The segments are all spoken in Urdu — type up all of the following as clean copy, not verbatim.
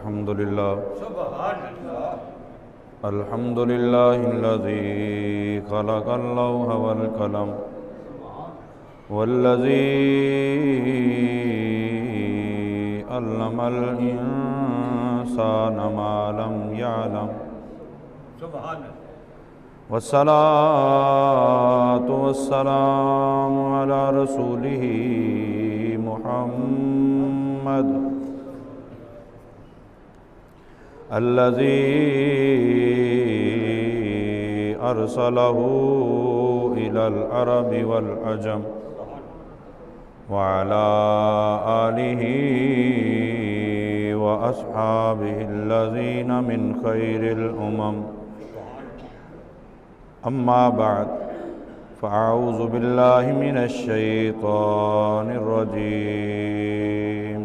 الحمد لله الحمد لله الذي خلق اللوح والقلم والذي علم الإنسان ما لم يعلم والصلاة والسلام على رسوله محمد الذي أرسله إلى العرب والعجم وعلى آله وأصحابه الذين من خير الأمم أما بعد فأعوذ بالله من الشيطان الرجيم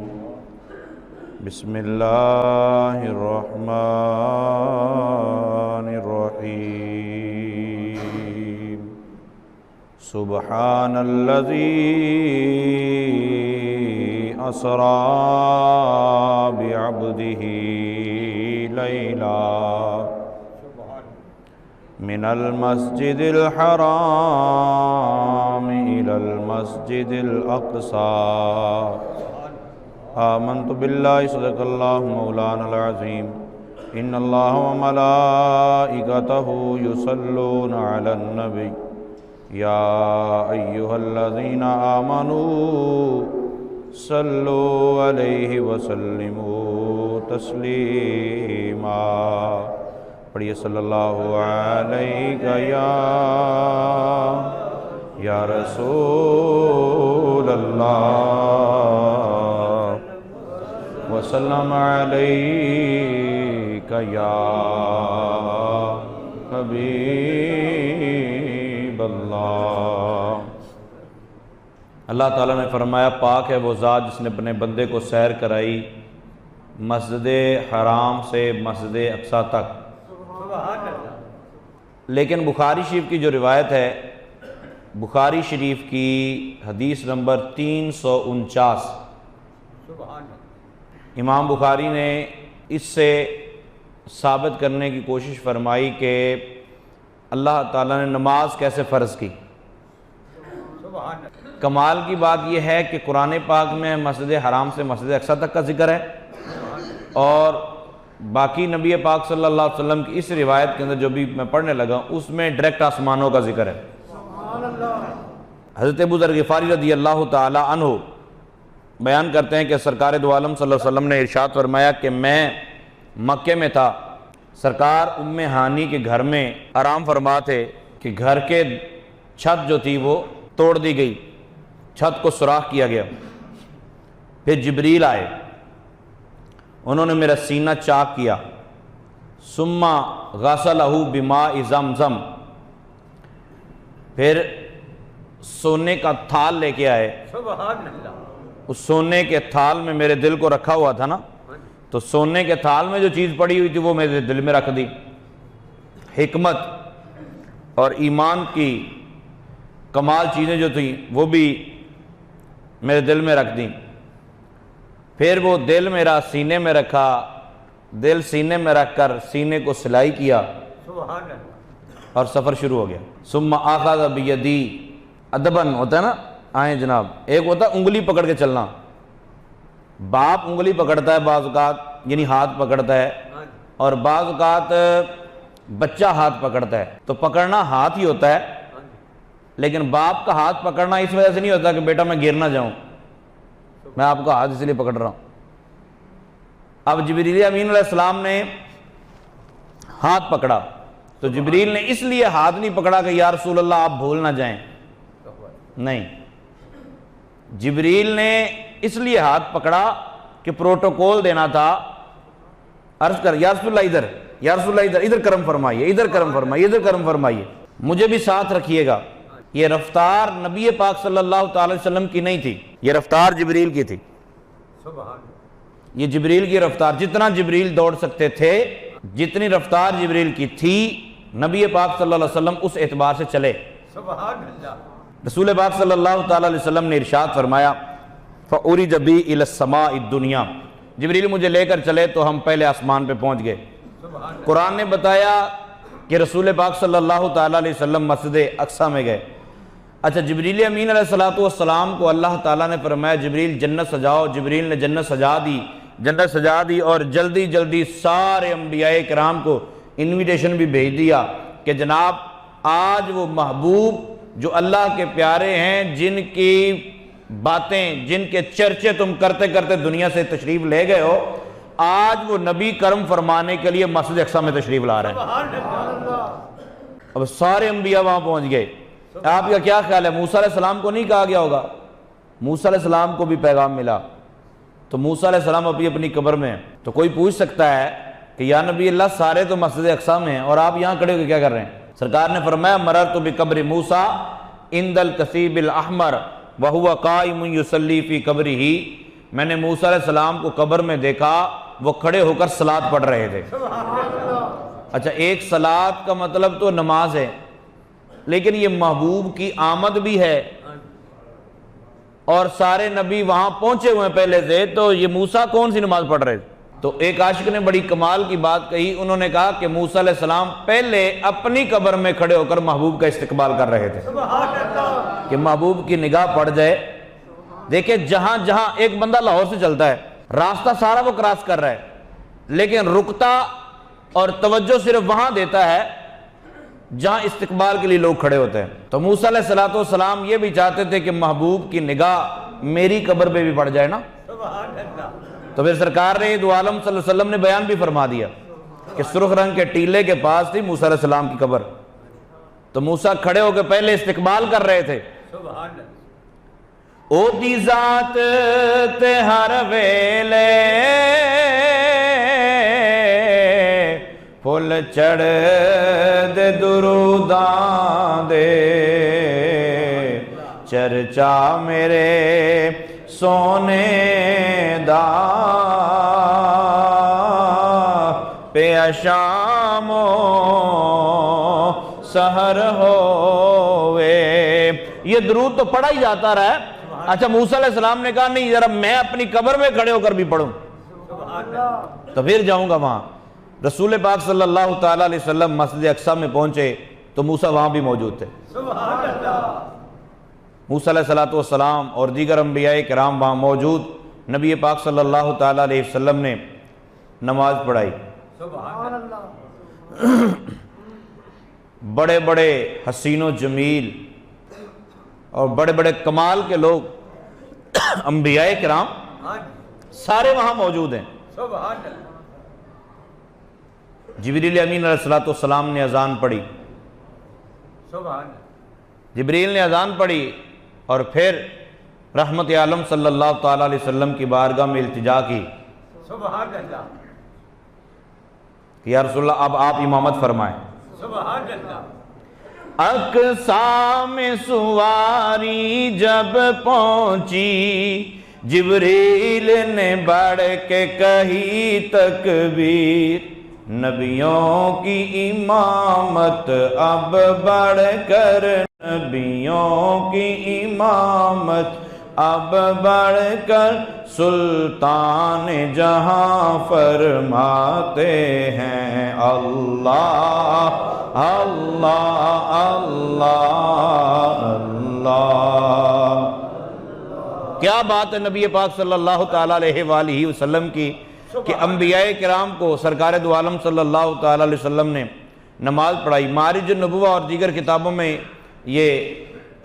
بسم الله الرحمن الرحيم سبحان الذي أسرى بعبده ليلا من المسجد الحرام إلى المسجد الأقصى آمنت بالله صدق الله مولانا العظيم إن الله وملائكته يصلون على النبي يا أيها الذين آمنوا صلوا عليه وسلموا تسليما پڑھیے صلی اللہ علیہ یا رسول اللہ وسلم علیک یا حبیب اللہ۔ اللہ تعالیٰ نے فرمایا پاک ہے وہ ذات جس نے اپنے بندے کو سیر کرائی مسجد حرام سے مسجد اقصیٰ تک۔ لیکن بخاری شریف کی جو روایت ہے، بخاری شریف کی حدیث نمبر 349، امام بخاری نے اس سے ثابت کرنے کی کوشش فرمائی کہ اللہ تعالیٰ نے نماز کیسے فرض کی۔ کمال کی بات یہ ہے کہ قرآن پاک میں مسجد حرام سے مسجد اقصیٰ تک کا ذکر ہے، اور باقی نبی پاک صلی اللہ علیہ وسلم کی اس روایت کے اندر جو بھی میں پڑھنے لگا اس میں ڈائریکٹ آسمانوں کا ذکر ہے۔ حضرت ابو ذر غفاری رضی اللہ تعالی عنہ بیان کرتے ہیں کہ سرکار دو عالم صلی اللہ علیہ وسلم نے ارشاد فرمایا کہ میں مکے میں تھا، سرکار ام ہانی کے گھر میں آرام فرما تھے کہ گھر کے چھت جو تھی وہ توڑ دی گئی، چھت کو سوراخ کیا گیا، پھر جبریل آئے، انہوں نے میرا سینہ چاک کیا، ثم غسلہ بماء زمزم، پھر سونے کا تھال لے کے آئے، اس سونے کے تھال میں میرے دل کو رکھا ہوا تھا نا، تو سونے کے تھال میں جو چیز پڑی ہوئی تھی وہ میرے دل میں رکھ دی، حکمت اور ایمان کی کمال چیزیں جو تھیں وہ بھی میرے دل میں رکھ دیں۔ پھر وہ دل میرا سینے میں رکھا، دل سینے میں رکھ کر سینے کو سلائی کیا اور سفر شروع ہو گیا۔ ثم آخذ بیدی، ادبن ہوتا ہے نا، آئیں جناب، ایک ہوتا ہے انگلی پکڑ کے چلنا، باپ انگلی پکڑتا ہے بعض اوقات، یعنی ہاتھ پکڑتا ہے، اور بعض اوقات بچہ ہاتھ پکڑتا ہے، تو پکڑنا ہاتھ ہی ہوتا ہے، لیکن باپ کا ہاتھ پکڑنا اس وجہ سے نہیں ہوتا کہ بیٹا میں گر نہ جاؤں، میں آپ کا ہاتھ اس لیے پکڑ رہا ہوں۔ اب جبریل امین علیہ السلام نے ہاتھ پکڑا، تو جبریل نے اس لیے ہاتھ نہیں پکڑا کہ یا رسول اللہ آپ بھول نہ جائیں، نہیں، جبریل نے اس لیے ہاتھ پکڑا کہ پروٹوکول دینا تھا، عرض کر یا رسول اللہ ادھر، یا رسول اللہ ادھر کرم فرمائیے، ادھر کرم فرمائیے، ادھر کرم فرمائیے، مجھے بھی ساتھ رکھیے گا۔ یہ رفتار نبی پاک صلی اللہ تعالی وسلم کی نہیں تھی، یہ رفتار جبریل کی تھی، یہ جبریل کی رفتار، جتنا جبریل دوڑ سکتے تھے، جتنی رفتار جبریل کی تھی، نبی پاک صلی اللہ علیہ وسلم اس اعتبار سے چلے۔ رسول پاک صلی اللہ تعالی علیہ وسلم نے ارشاد فرمایا فَأُرِجَ بِي إِلَى السَّمَاءِ الدُّنْيَا، جبریل مجھے لے کر چلے تو ہم پہلے آسمان پہ پہنچ گئے۔ قرآن نے بتایا کہ رسول پاک صلی اللہ تعالیٰ علیہ وسلم مسجد اقصیٰ میں گئے۔ اچھا، جبریل امین علیہ السلام کو اللہ تعالیٰ نے فرمایا جبریل جنت سجاؤ، جبریل نے جنت سجا دی اور جلدی جلدی سارے انبیاء کرام کو انویٹیشن بھی بھیج دیا کہ جناب آج وہ محبوب جو اللہ کے پیارے ہیں، جن کی باتیں، جن کے چرچے تم کرتے کرتے دنیا سے تشریف لے گئے ہو، آج وہ نبی کرم فرمانے کے لیے مسجد اقصیٰ میں تشریف لا رہے ہیں۔ اب سارے انبیاء وہاں پہنچ گئے۔ آپ کا کیا خیال ہے، موسیٰ علیہ السلام کو نہیں کہا گیا ہوگا؟ موسیٰ علیہ السلام کو بھی پیغام ملا، تو موسیٰ علیہ السلام اپنی قبر میں ہیں۔ تو کوئی پوچھ سکتا ہے کہ یا نبی اللہ سارے تو مسجد اقصیٰ میں ہیں اور آپ یہاں کھڑے ہو کے کیا کر رہے ہیں؟ سرکار نے فرمایا مررت بقبر موسیٰ عند الکثیب الاحمر وہو قائم یصلی فی قبرہ، میں نے موسیٰ علیہ السلام کو قبر میں دیکھا، وہ کھڑے ہو کر صلاۃ پڑھ رہے تھے۔ اچھا، ایک صلاۃ کا مطلب تو نماز ہے، لیکن یہ محبوب کی آمد بھی ہے اور سارے نبی وہاں پہنچے ہوئے ہیں پہلے سے، تو یہ موسیٰ کون سی نماز پڑھ رہے تھے؟ تو ایک عاشق نے بڑی کمال کی بات کہی، انہوں نے کہا کہ موسیٰ علیہ السلام پہلے اپنی قبر میں کھڑے ہو کر محبوب کا استقبال کر رہے تھے کہ محبوب کی نگاہ پڑ جائے۔ دیکھیں جہاں جہاں ایک بندہ لاہور سے چلتا ہے، راستہ سارا وہ کراس کر رہا ہے، لیکن رکتا اور توجہ صرف وہاں دیتا ہے جہاں استقبال کے لیے لوگ کھڑے ہوتے ہیں۔ تو موسیٰ علیہ السلام یہ بھی چاہتے تھے کہ محبوب کی نگاہ میری قبر پہ بھی پڑ جائے نا۔ تو پھر سرکار نے دو عالم صلی اللہ علیہ وسلم نے بیان بھی فرما دیا کہ سرخ رنگ کے ٹیلے کے پاس تھی موسیٰ علیہ السلام کی قبر، تو موسیٰ کھڑے ہو کے پہلے استقبال کر رہے تھے۔ او دی ذات تے ہر ویلے پھل چڑھ دے دروداں دے، چرچا میرے سونے دا پہ شام و سحر ہوئے۔ یہ درود تو پڑھا ہی جاتا رہا ہے۔ اچھا، موسیٰ علیہ السلام نے کہا نہیں، ذرا میں اپنی قبر میں کھڑے ہو کر بھی پڑھوں، تو پھر جاؤں گا وہاں۔ رسول پاک صلی اللہ تعالیٰ علیہ وسلم مسجد اقصیٰ میں پہنچے تو موسیٰ وہاں بھی موجود تھے۔ موسیٰ علیہ السلام اور دیگر انبیاء کرام وہاں موجود، نبی پاک صلی اللہ تعالیٰ علیہ وسلم نے نماز پڑھائی۔ بڑے بڑے حسین و جمیل اور بڑے بڑے کمال کے لوگ انبیاء کرام سارے وہاں موجود ہیں۔ جبریل امین علیہ السلام نے اذان پڑھی، جبریل نے اذان پڑھی اور پھر رحمت عالم صلی اللہ تعالیٰ علیہ وسلم کی بارگاہ میں التجا کی کہ یا رسول اللہ اب آپ امامت فرمائیں۔ اقصیٰ میں سواری جب پہنچی، جبریل نے بڑھ کے کہی تکبیر، نبیوں کی امامت اب بڑھ کر، نبیوں کی امامت اب بڑھ کر سلطان جہاں فرماتے ہیں اللہ اللہ اللہ اللہ۔ کیا بات ہے نبی پاک صلی اللہ تعالیٰ علیہ وآلہ وسلم کی کہ انبیاء کرام کو سرکار دو عالم صلی اللہ تعالیٰ علیہ وسلم نے نماز پڑھائی۔ معارج النبوہ اور دیگر کتابوں میں یہ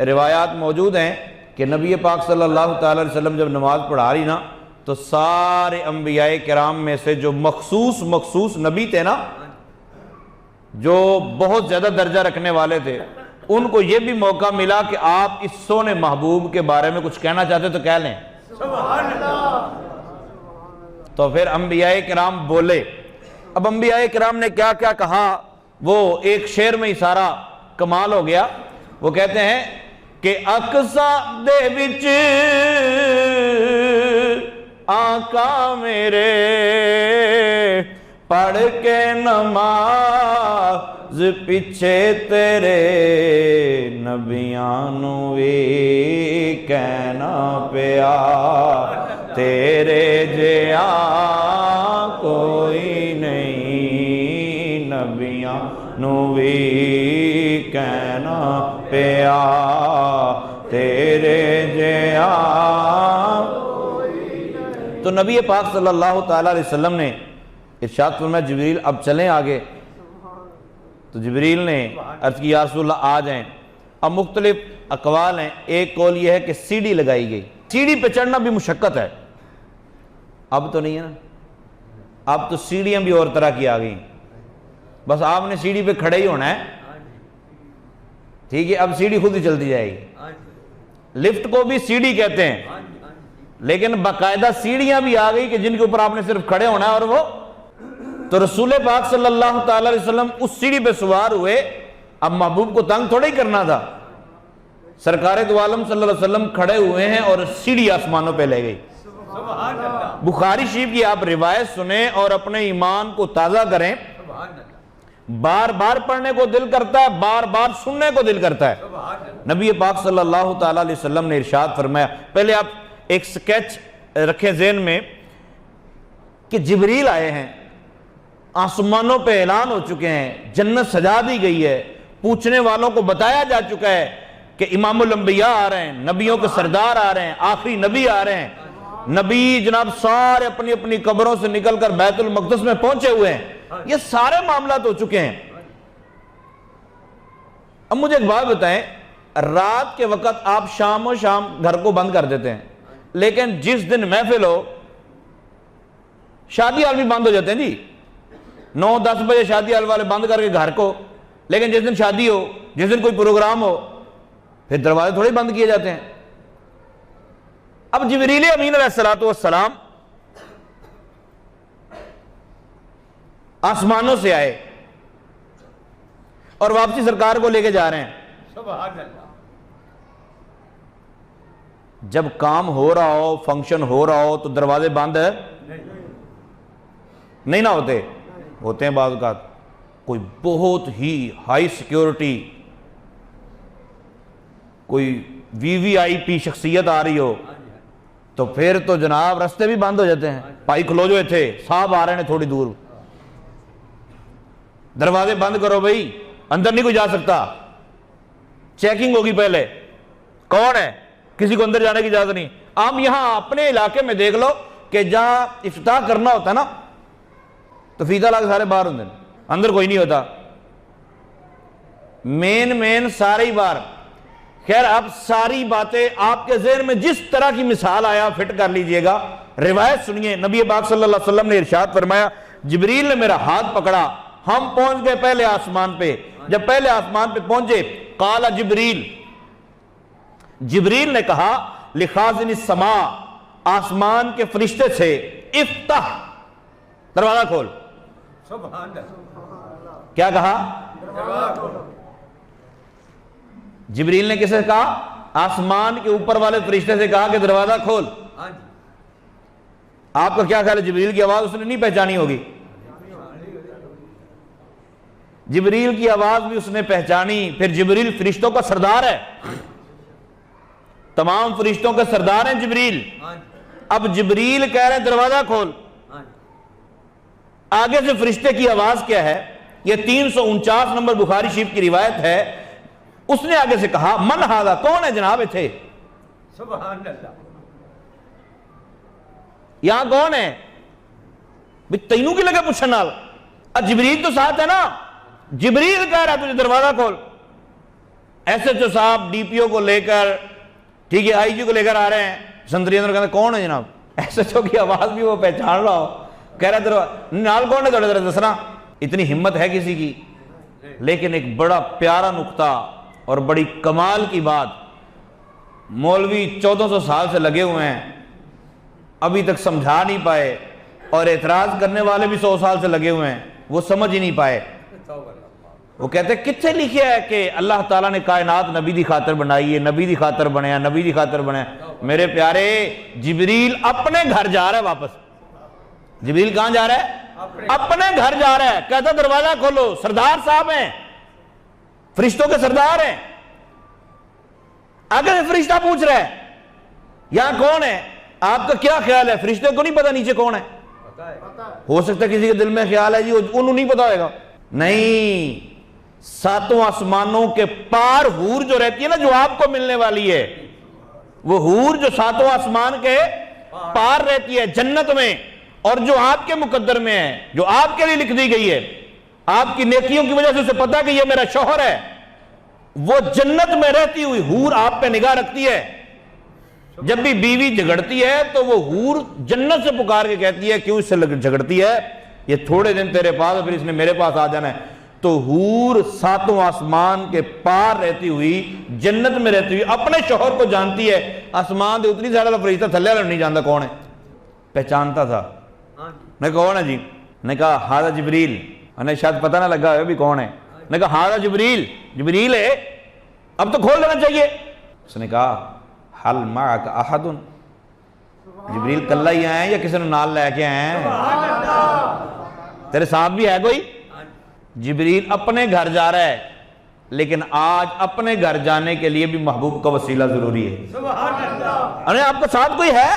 روایات موجود ہیں کہ نبی پاک صلی اللہ تعالیٰ علیہ وسلم جب نماز پڑھا رہی نا تو سارے انبیاء کرام میں سے جو مخصوص نبی تھے نا، جو بہت زیادہ درجہ رکھنے والے تھے، ان کو یہ بھی موقع ملا کہ آپ اس سونے محبوب کے بارے میں کچھ کہنا چاہتے تو کہہ لیں۔ تو پھر انبیاء کرام بولے۔ اب انبیاء کرام نے کیا کیا کہا وہ ایک شعر میں ہی سارا کمال ہو گیا۔ وہ کہتے ہیں کہ اقصیٰ دے وچ آقا میرے پڑھ کے نماز پیچھے تیرے نبیاں نو وی کہنا پیا تیرے جیا کوئی نہیں نبیاں نو بھی کہنا پیا تیرے جیا. تو نبی پاک صلی اللہ تعالیٰ علیہ وسلم نے ارشاد فرمایا جبریل اب چلیں آگے. تو جبریل نے عرض کی یا رسول اللہ آ جائیں. اب مختلف اقوال ہیں. ایک قول یہ ہے کہ سیڑھی لگائی گئی. سیڑھی پہ چڑھنا بھی مشقت ہے. اب تو نہیں ہے نا, اب تو سیڑھیاں بھی اور طرح کی آ گئی. بس آپ نے سیڑھی پہ کھڑے ہی ہونا ہے, ٹھیک ہے. اب سیڑھی خود ہی چلتی جائے گی. لفٹ کو بھی سیڑھی کہتے ہیں, لیکن باقاعدہ سیڑھیاں بھی آ گئی کہ جن کے اوپر آپ نے صرف کھڑے ہونا ہے. اور وہ تو رسول پاک صلی اللہ تعالی علیہ وسلم اس سیڑھی پہ سوار ہوئے. اب محبوب کو تنگ تھوڑا ہی کرنا تھا. سرکار دو عالم صلی اللہ علیہ وسلم کھڑے ہوئے ہیں اور سیڑھی آسمانوں پہ لے گئی. بخاری شریف کی آپ روایت سنیں اور اپنے ایمان کو تازہ کریں. بار بار پڑھنے کو دل کرتا ہے, بار بار سننے کو دل کرتا ہے. نبی پاک صلی اللہ تعالی علیہ وسلم نے ارشاد فرمایا, پہلے آپ ایک سکیچ رکھیں ذہن میں کہ جبریل آئے ہیں, آسمانوں پہ اعلان ہو چکے ہیں, جنت سجا دی گئی ہے, پوچھنے والوں کو بتایا جا چکا ہے کہ امام الانبیاء آ رہے ہیں, نبیوں کے سردار آ رہے ہیں, آخری نبی آ رہے ہیں. نبی جناب سارے اپنی اپنی قبروں سے نکل کر بیت المقدس میں پہنچے ہوئے ہیں. یہ سارے معاملات ہو چکے ہیں. اب مجھے ایک بات بتائیں, رات کے وقت آپ شام و شام گھر کو بند کر دیتے ہیں, لیکن جس دن محفل ہو شادی ہال بھی بند ہو جاتے ہیں جی. 9-10 بجے شادی ہال والے بند کر کے گھر کو, لیکن جس دن شادی ہو, جس دن کوئی پروگرام ہو, پھر دروازے تھوڑے بند کیے جاتے ہیں. اب جبریل امین علیہ السلام آسمانوں سے آئے اور واپسی سرکار کو لے کے جا رہے ہیں. سبحان اللہ. جب کام ہو رہا ہو, فنکشن ہو رہا ہو, تو دروازے بند نہیں نہ ہوتے ہیں بعض اوقات. کوئی بہت ہی ہائی سیکیورٹی, کوئی VVIP شخصیت آ رہی ہو, تو پھر تو جناب رستے بھی بند ہو جاتے ہیں. بھائی کھلو جو تھے, صاحب آ رہے ہیں تھوڑی دور, دروازے بند کرو بھائی, اندر نہیں کوئی جا سکتا. چیکنگ ہوگی پہلے, کون ہے, کسی کو اندر جانے کی اجازت نہیں. آپ یہاں اپنے علاقے میں دیکھ لو کہ جہاں افتتاح کرنا ہوتا ہے نا, تو فیتا لا کے سارے باہر ہوتے ہیں, اندر کوئی نہیں ہوتا. مین سارے ہی باہر. خیر اب ساری باتیں آپ کے ذہن میں جس طرح کی مثال آیا فٹ کر لیجئے گا. روایت سنیے, نبی پاک صلی اللہ علیہ وسلم نے ارشاد فرمایا جبریل نے میرا ہاتھ پکڑا, ہم پہنچ گئے پہلے آسمان پہ. جب پہلے آسمان پہ پہنچے, قال جبریل نے کہا لخازن السماء, آسمان کے فرشتے سے, افتح, دروازہ کھول. سبحان اللہ. کیا کہا؟ جبریل نے کسے کہا؟ آسمان کے اوپر والے فرشتے سے کہا کہ دروازہ کھول. آپ کا کیا خیال ہے, جبریل کی آواز اس نے نہیں پہچانی ہوگی؟ جبریل کی آواز بھی اس نے پہچانی. پھر جبریل فرشتوں کا سردار ہے, تمام فرشتوں کے سردار ہیں جبریل. اب جبریل کہہ رہے ہیں دروازہ کھول. آگے سے فرشتے کی آواز کیا ہے؟ یہ 349 نمبر بخاری شریف کی روایت ہے. اس نے آگے سے کہا من ھذا, کون ہے جناب تھے؟ سبحان اللہ. یہاں کون ہے بھئی, تینوں کی لگے پوچھن نال. جبریل تو ساتھ ہے نا. جبریل کہہ رہا تجھے دروازہ کھول. SHO صاحب DPO کو لے کر, ٹھیک ہے, IG کو لے کر آ رہے ہیں. سندری اندر کہتے ہیں کون ہے جناب؟ SHO کی آواز بھی وہ پہچان رہا ہو, کہہ رہا دروازہ نال کون ہے, تھوڑے ذرا دسنا. اتنی ہمت ہے کسی کی. لیکن ایک بڑا پیارا نقطہ اور بڑی کمال کی بات, مولوی 1400 سال سے لگے ہوئے ہیں, ابھی تک سمجھا نہیں پائے, اور اعتراض کرنے والے بھی 100 سال سے لگے ہوئے ہیں, وہ سمجھ ہی نہیں پائے. وہ کہتے ہیں کتنے لکھیا ہے کہ اللہ تعالیٰ نے کائنات نبی دی خاطر بنائی ہے, نبی دی خاطر بنایا, نبی دی خاطر بنایا. میرے پیارے, جبریل اپنے گھر جا رہا ہے واپس. جبریل کہاں جا رہا ہے؟ اپنے گھر جا رہا ہے. کہتا دروازہ کھولو, سردار صاحب ہیں, فرشتوں کے سردار ہیں. آگے سے فرشتہ پوچھ رہا ہے یہاں کون ہے؟ آپ کا کیا خیال ہے؟ فرشتے کو نہیں پتا نیچے کون ہے؟ ہو سکتا ہے کسی کے دل میں خیال ہے جی انہوں نہیں پتا ہوئے گا، نہیں، ساتوں آسمانوں کے پار حور جو رہتی ہے نا، جو آپ کو ملنے والی ہے، وہ حور جو ساتوں آسمان کے پار رہتی ہے جنت میں، اور جو آپ کے مقدر میں ہے، جو آپ کے لیے لکھ دی گئی ہے، آپ کی نیکیوں کی وجہ سے اسے پتا کہ یہ میرا شوہر ہے، وہ جنت میں رہتی ہوئی حور آپ پہ نگاہ رکھتی ہے۔ جب بھی بیوی جھگڑتی ہے تو وہ حور جنت سے پکار کے کہتی ہے کیوں اس سے جھگڑتی ہے، یہ تھوڑے دن تیرے پاس، پھر اس نے میرے پاس آ جانا ہے۔ تو حور ساتوں آسمان کے پار رہتی ہوئی، جنت میں رہتی ہوئی، اپنے شوہر کو جانتی ہے۔ آسمان دے اتنی سارا فرشتہ تھلے والا نہیں جانتا کون ہے، پہچانتا تھا۔ میں کہا کون ہے جی؟ نے کہا ہاذا جبریل۔ انہیں شاید پتہ نہ لگا ہے بھی کون ہے۔ نے کہا ہاذا جبریل، جبریل ہے، اب تو کھول لینا چاہیے۔ اس نے کہا حل معک احد، جبریل کلہ ہی آئے ہیں یا کسی نے نال لے کے آئے ہیں؟ تیرے ساتھ بھی ہے کوئی؟ جبریل اپنے گھر جا رہا ہے، لیکن آج اپنے گھر جانے کے لیے بھی محبوب کا وسیلہ ضروری ہے۔ انہیں آپ کا ساتھ کوئی ہے؟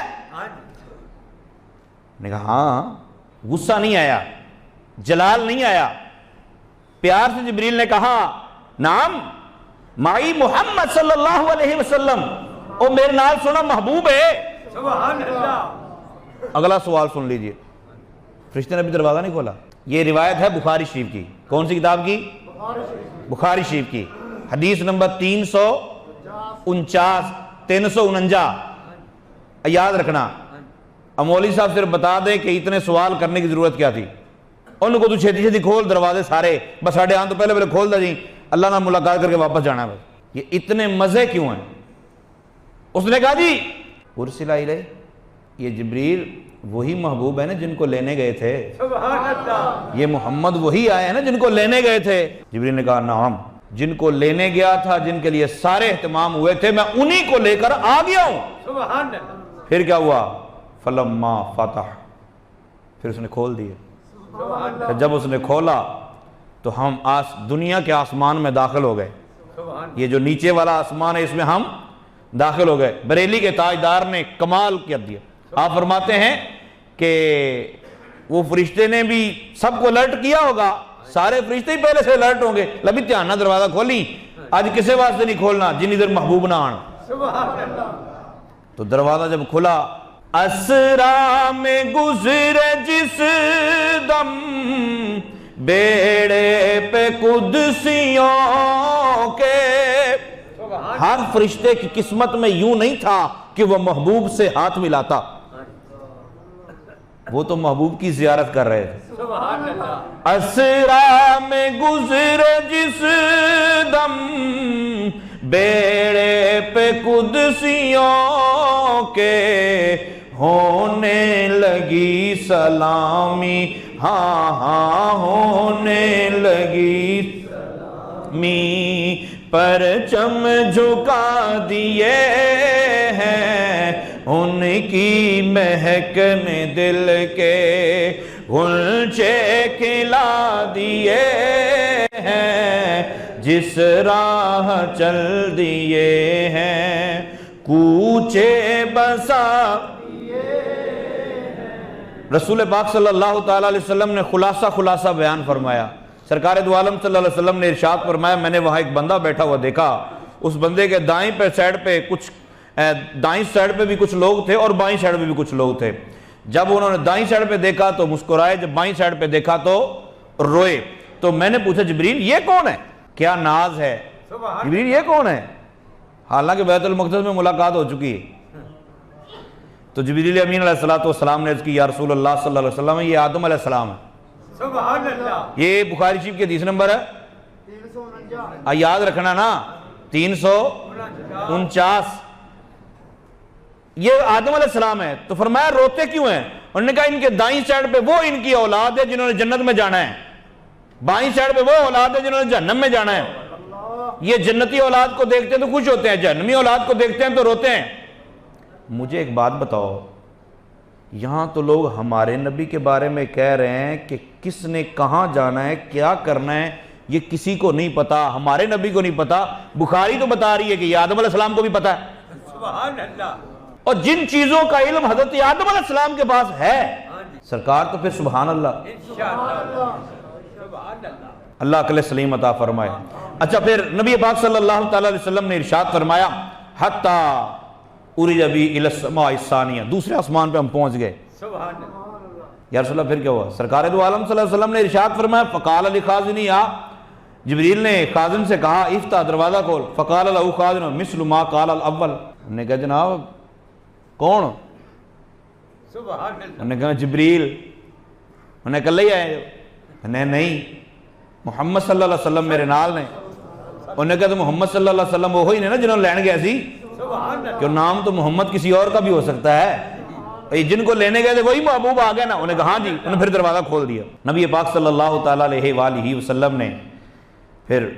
نے کہا ہاں۔ غصہ نہیں آیا، جلال نہیں آیا، پیار سے جبریل نے کہا نعم معی محمد صلی اللہ علیہ وسلم، او میرے نال سنا محبوب ہے۔ سبحان اللہ۔ اگلا سوال سن لیجئے، فرشتے نے ابھی دروازہ نہیں کھولا۔ یہ روایت ہے بخاری شریف کی۔ کون سی کتاب کی؟ بخاری شریف کی، حدیث نمبر 349 یاد رکھنا۔ مولوی صاحب صرف بتا دیں کہ اتنے سوال کرنے کی ضرورت کیا تھی، ان کو تو چھیتی چھیتی کھول دروازے سارے، بس ساڑھے آن تو پہلے کھول دا جی، اللہ نے ملاقات کر کے واپس جانا ہے بس۔ یہ اتنے مزے کیوں ہیں؟ اس نے کہا جی ارسل الیہ، یہ جبریل وہی محبوب ہے نا جن کو لینے گئے تھے، یہ محمد وہی آئے ہیں نا جن کو لینے گئے تھے۔ جبریل نے کہا نعم، جن کو لینے گیا تھا، جن کے لیے سارے اہتمام ہوئے تھے، میں انہی کو لے کر آ گیا ہوں۔ پھر کیا ہوا؟ فلما فتح، پھر اس نے کھول دیے۔ جب اس نے کھولا تو ہم دنیا کے آسمان میں داخل ہو گئے، یہ جو نیچے والا آسمان ہے اس میں ہم داخل ہو گئے۔ بریلی کے تاجدار نے کمال کیا دیا، آپ فرماتے ہیں کہ وہ فرشتے نے بھی سب کو الرٹ کیا ہوگا، سارے فرشتے ہی پہلے سے الرٹ ہوں گے، لبی تیانہ دروازہ کھولی، آج کسے واسطے نہیں کھولنا جن ادھر محبوب نہ آن۔ تو دروازہ جب کھلا، اسرا میں گزرے جس دم بیڑے پہ قدسیوں کے، ہر فرشتے کی قسمت میں یوں نہیں تھا کہ وہ محبوب سے ہاتھ ملاتا، وہ تو محبوب کی زیارت کر رہے تھے۔ اسرا میں گزرے جس دم بیڑے پہ قدسیوں کے، ہونے لگی سلامی، ہاں ہاں ہونے لگی سلامی، پرچم جھکا دیے ہیں ان کی مہک نے دل کے، غنچے کھلا دیے ہیں جس راہ چل دیے ہیں، کوچے بسا۔ رسول پاک صلی اللہ تعالیٰ علیہ وسلم نے خلاصہ بیان فرمایا۔ سرکار دو عالم صلی اللہ علیہ وسلم نے ارشاد فرمایا، میں نے وہاں ایک بندہ بیٹھا ہوا دیکھا، اس بندے کے دائیں سائڈ پہ بھی کچھ لوگ تھے اور بائیں سائڈ پہ بھی کچھ لوگ تھے۔ جب انہوں نے دائیں سائڈ پہ دیکھا تو مسکرائے، جب بائیں سائڈ پہ دیکھا تو روئے۔ تو میں نے پوچھا جبریل یہ کون ہے؟ کیا ناز ہے، جبریل یہ کون ہے؟ حالانکہ بیت المقدس میں ملاقات ہو چکی ہے۔ تو جبریل امین علیہ السلام نے عرض کی یا رسول اللہ صلی اللہ علیہ وسلم، یہ آدم علیہ السلام ہے۔ سبحان اللہ۔ یہ بخاری شریف کی حدیث نمبر ہے 349، یاد رکھنا نا، 349، یہ آدم علیہ السلام ہے۔ تو فرمایا روتے کیوں ہیں؟ انہوں نے کہا ان کے دائیں سائڈ پہ وہ ان کی اولاد ہے جنہوں نے جنت میں جانا ہے، بائیں سائڈ پہ وہ اولاد ہے جنہوں نے جہنم میں جانا ہے۔ یہ جنتی اولاد کو دیکھتے ہیں تو خوش ہوتے ہیں، جہنمی اولاد کو دیکھتے ہیں تو روتے ہیں۔ مجھے ایک بات بتاؤ، یہاں تو لوگ ہمارے نبی کے بارے میں کہہ رہے ہیں کہ کس نے کہاں جانا ہے، کیا کرنا ہے، یہ کسی کو نہیں پتا، ہمارے نبی کو نہیں پتا۔ بخاری تو بتا رہی ہے کہ یہ آدم علیہ السلام کو بھی پتا ہے۔ سبحان اللہ۔ اور جن چیزوں کا علم حضرت آدم علیہ السلام کے پاس ہے سرکار تو پھر سبحان اللہ اللہ عقل سلیم عطا فرمائے۔ اچھا پھر نبی پاک صلی اللہ تعالی علیہ وسلم نے ارشاد فرمایا حتی ارج بی الی السماء الثانیہ، دوسرے آسمان پہ ہم پہنچ گئے۔ یا رسول اللہ پھر کیا ہوا؟ سرکار دو عالم صلی اللہ علیہ وسلم نے ارشاد فرمایا فقال لخازنی، جبریل نے خازن سے کہا افتح دروازہ کھول، فقال له خازن مثل ما قال الاول، انہوں نے کہا جناب کون؟ انہوں نے کہا جبریل، انہوں نے کہا لے آئے، نہیں محمد صلی اللہ علیہ وسلم میرے نال نے۔ انہوں نے کہا تو محمد صلی اللہ علیہ وسلم وہی نے نا جنہوں نے لین گیا سی، کہ نام تو محمد کسی اور کا بھی ہو سکتا ہے، جن کو لینے گئے تھے وہی محبوب آ گئے نا۔ انہوں نے کہا ہاں جی، انہوں نے پھر دروازہ کھول دیا۔ نبی پاک صلی اللہ تعالیٰ علیہ وآلہ وسلم نے پھر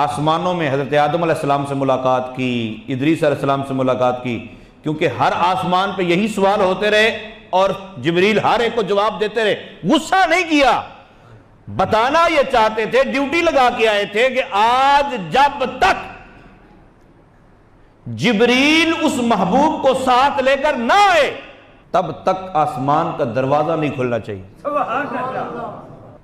آسمانوں میں حضرت آدم علیہ السلام سے ملاقات کی، ادریس علیہ السلام سے ملاقات کی، کیونکہ ہر آسمان پہ یہی سوال ہوتے رہے اور جبریل ہر ایک کو جواب دیتے رہے۔ غصہ نہیں کیا، بتانا یہ چاہتے تھے، ڈیوٹی لگا کے آئے تھے کہ آج جب تک جبریل اس محبوب کو ساتھ لے کر نہ آئے تب تک آسمان کا دروازہ نہیں کھلنا چاہیے۔ سبحان اللہ۔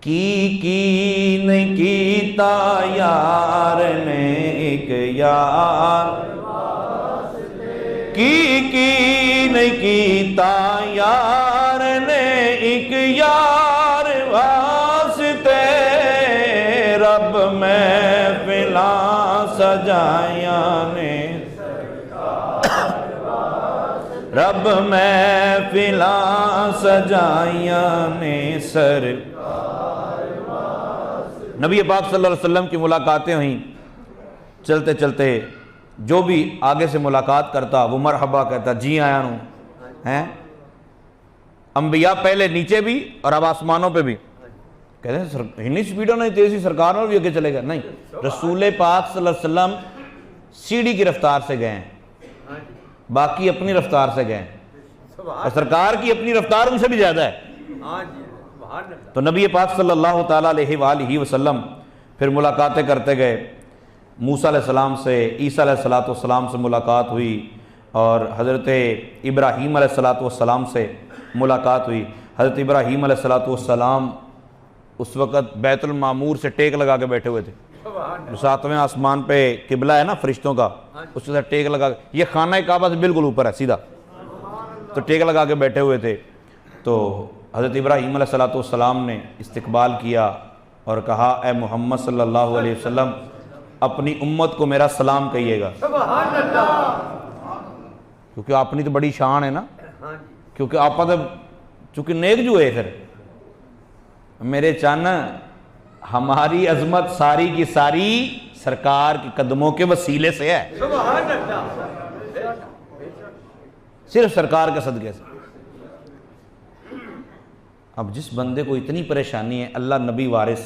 کی نہیں کیتا یار نے ایک یار، کی نہیں کیتا یار نے ایک یار واسطے، رب میں فلاں سجایا نے، رب میں فلاں سجایا نے سر۔ نبی پاک صلی اللہ علیہ وسلم کی ملاقاتیں ہوئیں، چلتے چلتے جو بھی آگے سے ملاقات کرتا وہ مرحبا کہتا، جی آیا ہوں ہیں۔ انبیاء پہلے نیچے بھی اور اب آسمانوں پہ بھی کہتے ہیں اتنی سپیڈوں نہیں تیزی سرکار اور بھی آگے چلے گا، نہیں، رسول پاک صلی اللہ علیہ وسلم سیڑھی کی رفتار سے گئے ہیں، باقی اپنی رفتار سے گئے ہیں، اور سرکار کی اپنی رفتار ان سے بھی زیادہ ہے۔ تو نبی پاک صلی اللہ تعالیٰ علیہ وآلہ وسلم پھر ملاقاتیں کرتے گئے، موسیٰ علیہ السلام سے، عیسیٰ علیہ السلام سے ملاقات ہوئی، اور حضرت ابراہیم علیہ السلام سے ملاقات ہوئی۔ حضرت ابراہیم علیہ السلام اس وقت بیت المعمور سے ٹیک لگا کے بیٹھے ہوئے تھے، ساتویں آسمان پہ قبلہ ہے نا فرشتوں کا، اس کے ساتھ ٹیک لگا، یہ خانہ کعبہ سے بالکل اوپر ہے سیدھا، تو ٹیک لگا کے بیٹھے ہوئے تھے۔ تو حضرت ابراہیم علیہ السلام نے استقبال کیا اور کہا اے محمد صلی اللہ علیہ وسلم اپنی امت کو میرا سلام کہیے گا، کیونکہ اپنی تو بڑی شان ہے نا، کیونکہ آپ تو چونکہ نیک جو ہے پھر میرے چان ہماری عظمت ساری کی ساری سرکار کے قدموں کے وسیلے سے ہے، صرف سرکار کے صدقے سے۔ اب جس بندے کو اتنی پریشانی ہے اللہ نبی وارث،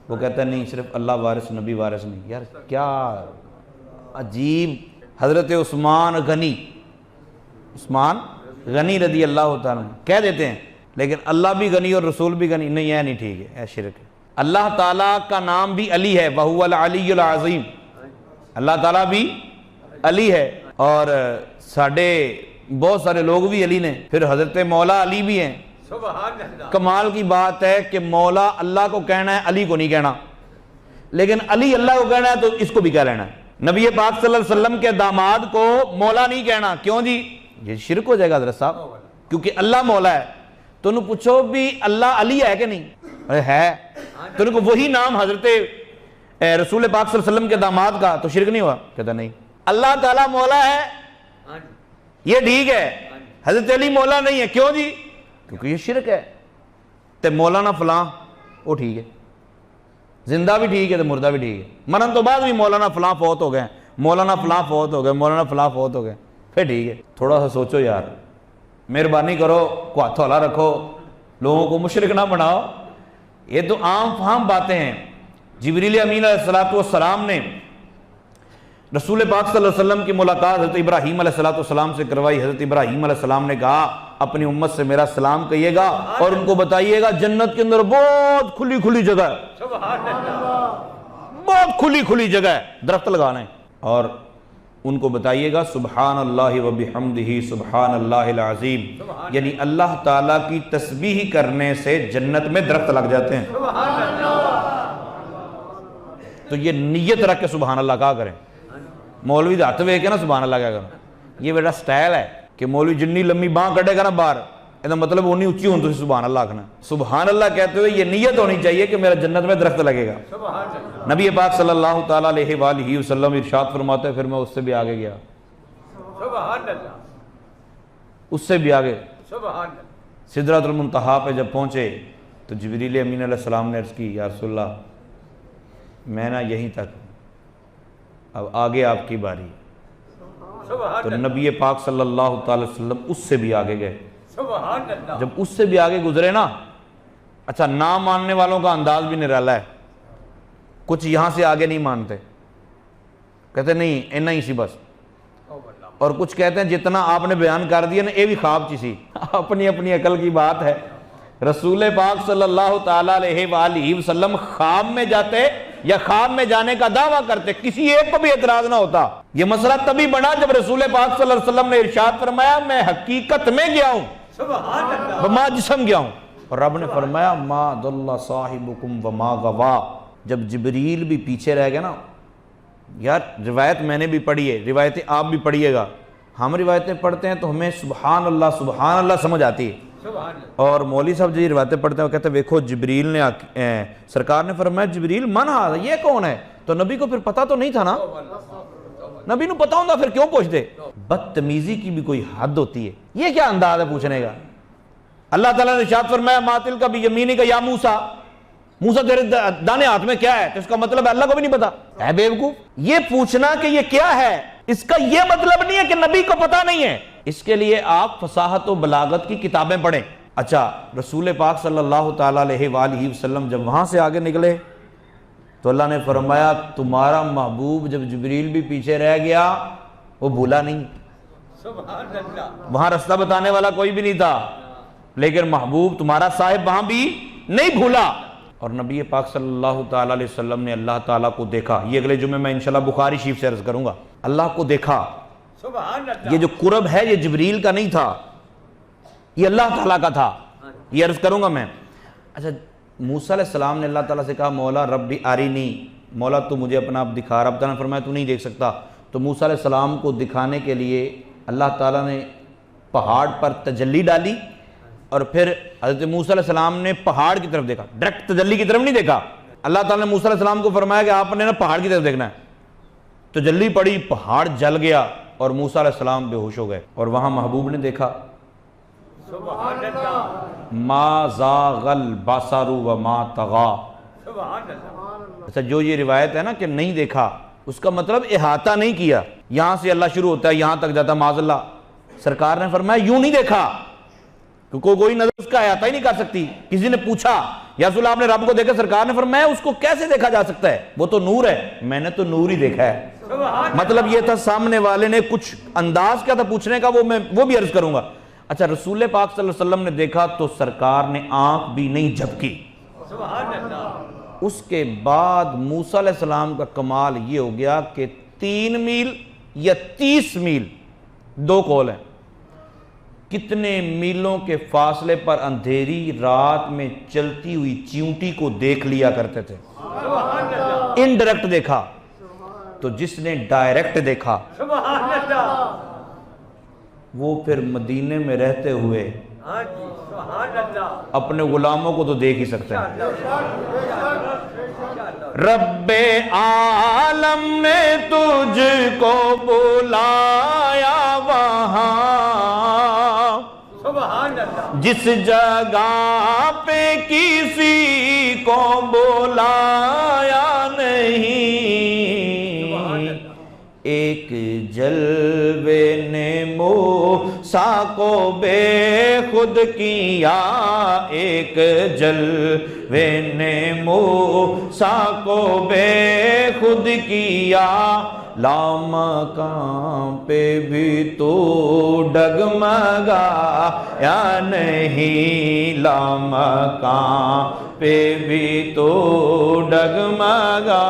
وہ کہتا ہے نہیں صرف اللہ وارث نبی وارث نہیں، یار کیا عجیب۔ حضرت عثمان غنی رضی اللہ تعالیٰ کہہ دیتے ہیں، لیکن اللہ بھی غنی اور رسول بھی غنی نہیں ہے، نہیں ٹھیک ہے، شرک ہے۔ اللہ تعالیٰ کا نام بھی علی ہے، وَهُوَ الْعَلِيُّ الْعَظِيمُ، اللہ تعالیٰ بھی علی ہے، اور ساڑھے بہت سارے لوگ بھی علی نے، پھر حضرت مولا علی بھی ہیں۔ کمال کی بات ہے کہ مولا اللہ کو کہنا ہے، علی کو نہیں کہنا، لیکن علی اللہ کو کہنا ہے تو اس کو بھی کہہ لینا ہے۔ نبی پاک صلی اللہ علیہ وسلم کے داماد کو مولا نہیں کہنا، کیوں جی؟ یہ شرک ہو جائے گا حضرت صاحب، کیونکہ اللہ مولا ہے۔ تو انہوں پوچھو بھی اللہ علی ہے کہ نہیں؟ ہے، تو ان کو وہی نام حضرت رسول پاک صلی اللہ علیہ وسلم کے داماد کا، تو شرک نہیں ہوا؟ کہتا نہیں، اللہ تعالیٰ مولا ہے یہ ٹھیک ہے، حضرت علی مولا نہیں ہے، کیوں جی؟ کیونکہ یہ شرک ہے۔ تے مولانا فلاں وہ ٹھیک ہے، زندہ بھی ٹھیک ہے تو مردہ بھی ٹھیک ہے، مرن تو بعد بھی مولانا فلاں فوت ہو گئے، مولانا فلاں فوت ہو گئے، مولانا فلاں فوت ہو گئے، پھر ٹھیک ہے۔ تھوڑا سا سوچو یار، مہربانی کرو، کو ہاتھ ہلا رکھو، لوگوں کو مشرک نہ بناؤ، یہ تو عام فہم باتیں ہیں۔ جبریل امین علیہ السلام نے رسول پاک صلی اللہ علیہ وسلم کی ملاقات حضرت ابراہیم علیہ السلام سے کروائی۔ حضرت ابراہیم علیہ السلام نے کہا اپنی امت سے میرا سلام کہیے گا اور ان کو بتائیے گا جنت کے اندر بہت کھلی کھلی جگہ ہے، بہت کھلی کھلی جگہ ہے، درخت لگانا ہے، اور ان کو بتائیے گا سبحان اللہ و بحمدہ سبحان اللہ العظیم، یعنی اللہ تعالیٰ کی تسبیح کرنے سے جنت میں درخت لگ جاتے ہیں۔ تو یہ نیت رکھ کے سبحان اللہ کہا کریں۔ مولوی دے ہاتھ ویکھ کے نا سبحان اللہ کہا کریں، یہ بیٹا سٹائل ہے کہ مولوی جنی لمبی باں کٹے گا نا باہر، یہ مطلب اونی اونچی ہوں تو سبحان اللہ کہنا۔ سبحان اللہ کہتے ہوئے یہ نیت ہونی چاہیے کہ میرا جنت میں درخت لگے گا۔ نبی پاک صلی اللہ تعالیٰ علیہ وآلہ وسلم ارشاد فرماتے ہیں، پھر میں اس سے بھی آگے گیا، اس سے بھی آگے سدرۃ المنتہا پہ جب پہنچے تو جبریل امین علیہ السلام نے عرض کی، یا رسول اللہ میں نا یہیں تک، اب آگے آپ کی باری۔ تو نبی پاک صلی اللہ تعالی وسلم اس سے بھی آگے گئے۔ جب اس سے بھی آگے گزرے نا، اچھا نہ ماننے والوں کا انداز بھی نرالا ہے، کچھ یہاں سے آگے نہیں مانتے، کہتے نہیں اینا ہی سی بس، اور کچھ کہتے ہیں جتنا آپ نے بیان کر دیا نا یہ بھی خواب چی سی۔ اپنی اپنی عقل کی بات ہے۔ رسول پاک صلی اللہ تعالیٰ علیہ وآلہ وسلم خواب میں جاتے یا خواب میں جانے کا دعویٰ کرتے، کسی ایک کو بھی اعتراض نہ ہوتا۔ یہ مسئلہ تبھی بڑا جب رسول پاک صلی اللہ علیہ وسلم نے ارشاد فرمایا میں حقیقت میں گیا ہوں وما جسم گیا ہوں، اور رب نے فرمایا ما ضل صاحبکم وما غوا۔ جب جبریل بھی پیچھے رہ گیا نا، یار روایت میں نے بھی پڑھی ہے، روایتیں آپ بھی پڑھیے گا، ہم روایتیں پڑھتے ہیں تو ہمیں سبحان اللہ سمجھ آتی ہے، اور مولوی صاحب جی روایتیں پڑھتے ہیں وہ کہتے ہیں ویکھو جبریل نے سرکار نے فرمایا جبریل من ہاذا، یہ کون ہے؟ تو نبی کو پھر پتہ تو نہیں تھا نا، نبی نو پتہ ہوندہ پھر کیوں پوچھ دے؟ بدتمیزی کی بھی کوئی حد ہوتی ہے، یہ کیا انداز ہے پوچھنے کا؟ اللہ تعالیٰ نے ارشاد فرمایا ما تلک بیمینک یا موسیٰ، موسیٰ تیرے دانے ہاتھ میں کیا ہے؟ تو اس کا مطلب ہے اللہ کو بھی نہیں پتا؟ اے بیوقوف، یہ پوچھنا کہ یہ کیا ہے اس کا یہ مطلب نہیں ہے کہ نبی کو پتا نہیں ہے، اس کے لیے آپ فصاحت و بلاغت کی کتابیں پڑھیں۔ اچھا رسول پاک صلی اللہ تعالیٰ علیہ وآلہ وسلم جب وہاں سے آگے نکلے تو اللہ نے فرمایا تمہارا محبوب جب جبریل بھی پیچھے رہ گیا وہ بھولا نہیں، وہاں رستہ بتانے والا کوئی بھی نہیں تھا، لیکن محبوب تمہارا صاحب وہاں بھی نہیں بھولا۔ اور نبی پاک صلی اللہ تعالیٰ علیہ وسلم نے اللہ تعالیٰ کو دیکھا، یہ اگلے جمعے میں انشاءاللہ بخاری شریف سے عرض کروں گا، اللہ کو دیکھا۔ یہ جو قرب ہے یہ جبریل کا نہیں تھا، یہ اللہ تعالیٰ کا تھا، یہ عرض کروں گا میں۔ اچھا موسیٰ علیہ السلام نے اللہ تعالیٰ سے کہا مولا ربی آرینی، مولا تو مجھے اپنا آپ دکھا، رب تعالیٰ نے فرمایا تو نہیں دیکھ سکتا۔ تو موسیٰ علیہ السلام کو دکھانے کے لیے اللہ تعالیٰ نے پہاڑ پر تجلی ڈالی، اور پھر حضرت موسیٰ علیہ السلام نے پہاڑ کی طرف دیکھا، ڈائریکٹ تجلی کی طرف نہیں دیکھا۔ اللہ تعالیٰ نے موسیٰ علیہ السلام کو فرمایا کہ آپ نے نا پہاڑ کی طرف دیکھنا ہے، تجلی پڑی، پہاڑ جل گیا اور موسیٰ علیہ السلام بے ہوش ہو گئے، اور وہاں محبوب نے دیکھا ما زاغ البصر وما طغى۔ اچھا جو یہ روایت ہے نا کہ نہیں دیکھا، اس کا مطلب احاطہ نہیں کیا، یہاں سے اللہ شروع ہوتا ہے یہاں تک جاتا معاذ اللہ۔ سرکار نے فرمایا یوں نہیں دیکھا، کیونکہ کوئی نظر اس کا احاطہ ہی نہیں کر سکتی۔ کسی نے پوچھا یا رسول اللہ آپ نے رب کو دیکھا؟ سرکار نے فرمایا اس کو کیسے دیکھا جا سکتا ہے، وہ تو نور ہے، میں نے تو نور ہی دیکھا ہے۔ مطلب یہ تھا سامنے والے نے کچھ انداز کیا تھا پوچھنے کا، وہ بھی عرض کروں گا۔ اچھا رسول پاک صلی اللہ علیہ وسلم نے دیکھا تو سرکار نے آنکھ بھی نہیں جھپکی۔ اس کے بعد موسیٰ علیہ السلام کا کمال یہ ہو گیا کہ 3 میل یا 30 میل، 2 قول ہیں، کتنے میلوں کے فاصلے پر اندھیری رات میں چلتی ہوئی چیونٹی کو دیکھ لیا کرتے تھے۔ انڈائریکٹ دیکھا، تو جس نے ڈائریکٹ دیکھا وہ پھر مدینے میں رہتے ہوئے اپنے غلاموں کو تو دیکھ ہی سکتے ہیں۔ رب عالم نے تجھ کو بلایا وہاں، جس جگہ پہ کسی کو بلایا نہیں، ایک جلوے نے موسیٰ کو بے خود کیا، ایک جلوے نے موسیٰ کو بے خود کیا، لامکان پہ بھی تو ڈگمگا یا نہیں، لامکان پہ بھی تو ڈگمگا۔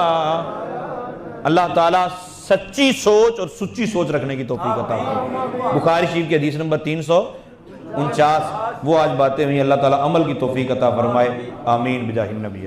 اللہ تعالیٰ سچی سوچ اور سچی سوچ رکھنے کی توفیق عطا فرمائے۔ بخاری شریف کی حدیث نمبر 349، وہ آج باتیں ہوئی، اللہ تعالیٰ عمل کی توفیق عطا فرمائے، آمین بجاہ النبی۔